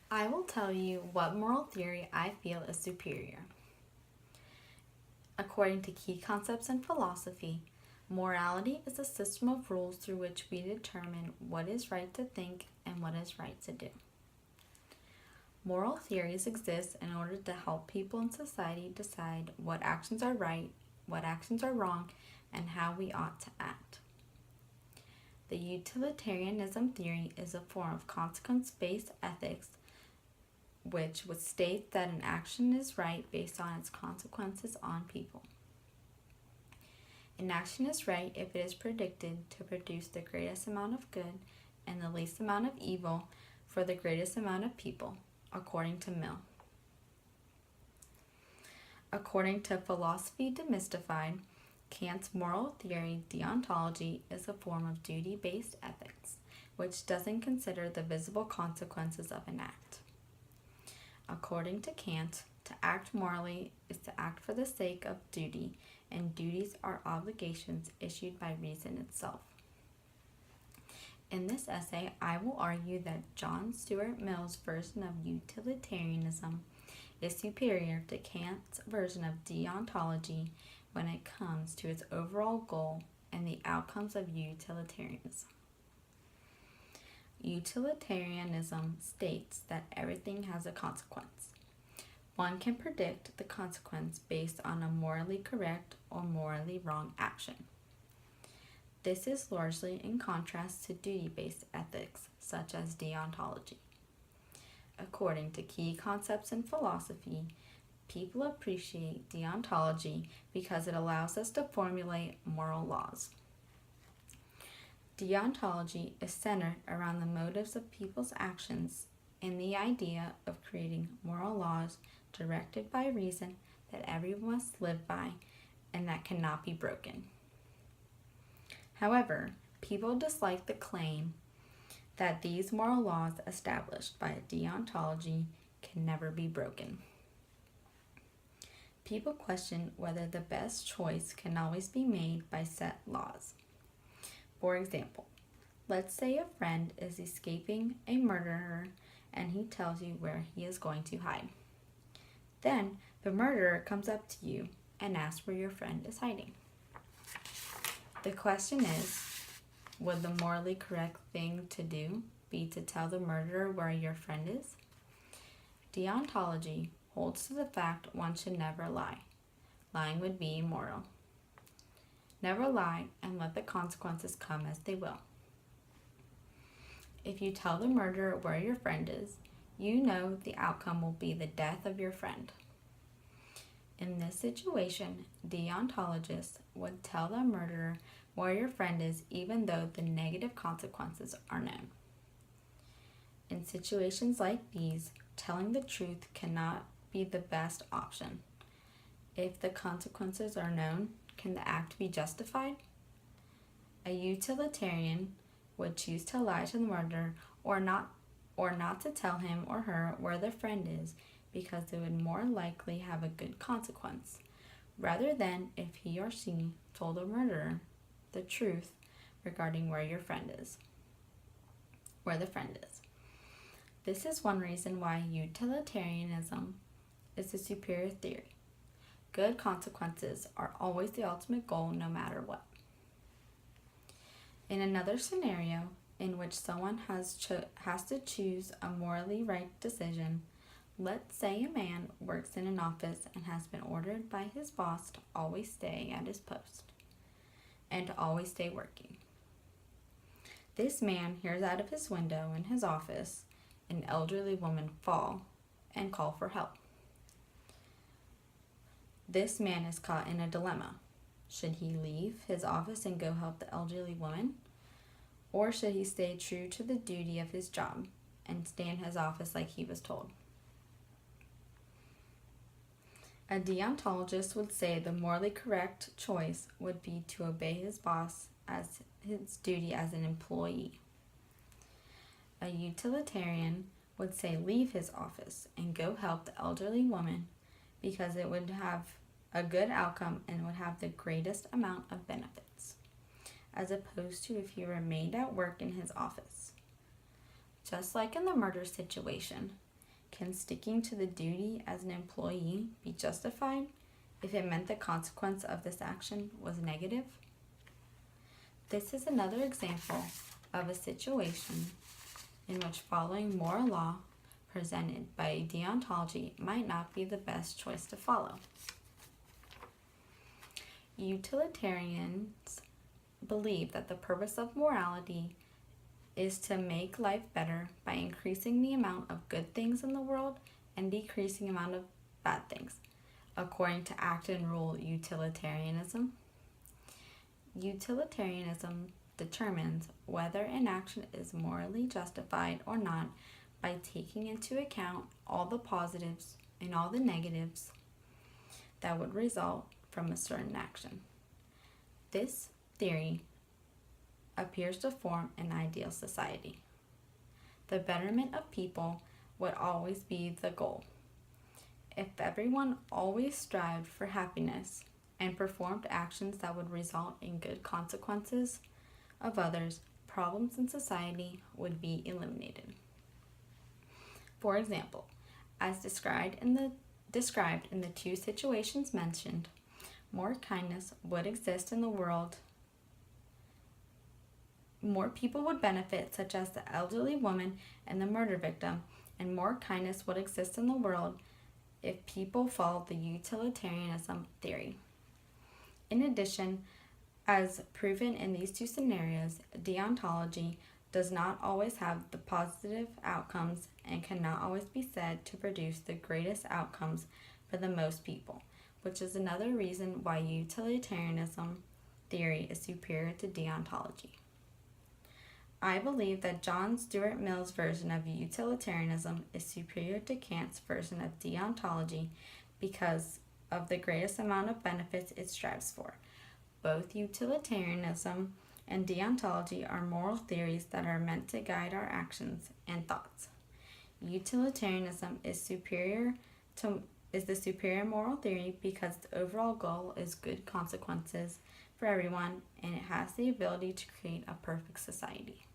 I will tell you what moral theory I feel is superior. According to key concepts in philosophy, morality is a system of rules through which we determine what is right to think and what is right to do. Moral theories exist in order to help people in society decide what actions are right, what actions are wrong, and how we ought to act. The utilitarianism theory is a form of consequence-based ethics which would state that an action is right based on its consequences on people. An action is right if it is predicted to produce the greatest amount of good and the least amount of evil for the greatest amount of people, according to Mill. According to Philosophy Demystified, Kant's moral theory deontology is a form of duty-based ethics, which doesn't consider the visible consequences of an act. According to Kant, to act morally is to act for the sake of duty, and duties are obligations issued by reason itself. In this essay, I will argue that John Stuart Mill's version of utilitarianism is superior to Kant's version of deontology when it comes to its overall goal and the outcomes of utilitarianism. Utilitarianism states that everything has a consequence. One can predict the consequence based on a morally correct or morally wrong action. This is largely in contrast to duty-based ethics, such as deontology. According to key concepts in philosophy, people appreciate deontology because it allows us to formulate moral laws. Deontology is centered around the motives of people's actions and the idea of creating moral laws directed by reason that everyone must live by and that cannot be broken. However, people dislike the claim that these moral laws established by deontology can never be broken. People question whether the best choice can always be made by set laws. For example, let's say a friend is escaping a murderer and he tells you where he is going to hide. Then the murderer comes up to you and asks where your friend is hiding. The question is, would the morally correct thing to do be to tell the murderer where your friend is? Deontology holds to the fact one should never lie. Lying would be immoral. Never lie and let the consequences come as they will. If you tell the murderer where your friend is, you know the outcome will be the death of your friend. In this situation, deontologists would tell the murderer where your friend is even though the negative consequences are known. In situations like these, telling the truth cannot be the best option. If the consequences are known, can the act be justified? A utilitarian would choose to lie to the murderer or not to tell him or her where their friend is because it would more likely have a good consequence, rather than if he or she told the murderer the truth regarding where the friend is. This is one reason why utilitarianism is the superior theory. Good consequences are always the ultimate goal no matter what. In another scenario in which someone has to choose a morally right decision, let's say a man works in an office and has been ordered by his boss to always stay at his post and to always stay working. This man hears out of his window in his office an elderly woman fall and call for help. This man is caught in a dilemma. Should he leave his office and go help the elderly woman? Or should he stay true to the duty of his job and stay in his office like he was told? A deontologist would say the morally correct choice would be to obey his boss as his duty as an employee. A utilitarian would say leave his office and go help the elderly woman because it would have a good outcome and would have the greatest amount of benefits, as opposed to if he remained at work in his office. Just like in the murder situation, Can sticking to the duty as an employee be justified if it meant the consequence of this action was negative? This is another example of a situation in which following moral law presented by a deontology might not be the best choice to follow. Utilitarians believe that the purpose of morality is to make life better by increasing the amount of good things in the world and decreasing the amount of bad things, according to Acton rule utilitarianism. Utilitarianism determines whether an action is morally justified or not by taking into account all the positives and all the negatives that would result from a certain action. This theory appears to form an ideal society. The betterment of people would always be the goal. If everyone always strived for happiness and performed actions that would result in good consequences of others, problems in society would be eliminated. For example, as described in the two situations mentioned, more kindness would exist in the world. More people would benefit, such as the elderly woman and the murder victim, and more kindness would exist in the world if people followed the utilitarianism theory. In addition, as proven in these two scenarios, deontology does not always have the positive outcomes and cannot always be said to produce the greatest outcomes for the most people, which is another reason why utilitarianism theory is superior to deontology. I believe that John Stuart Mill's version of utilitarianism is superior to Kant's version of deontology because of the greatest amount of benefits it strives for. Both utilitarianism and deontology are moral theories that are meant to guide our actions and thoughts. Utilitarianism is the superior moral theory because the overall goal is good consequences for everyone, and it has the ability to create a perfect society.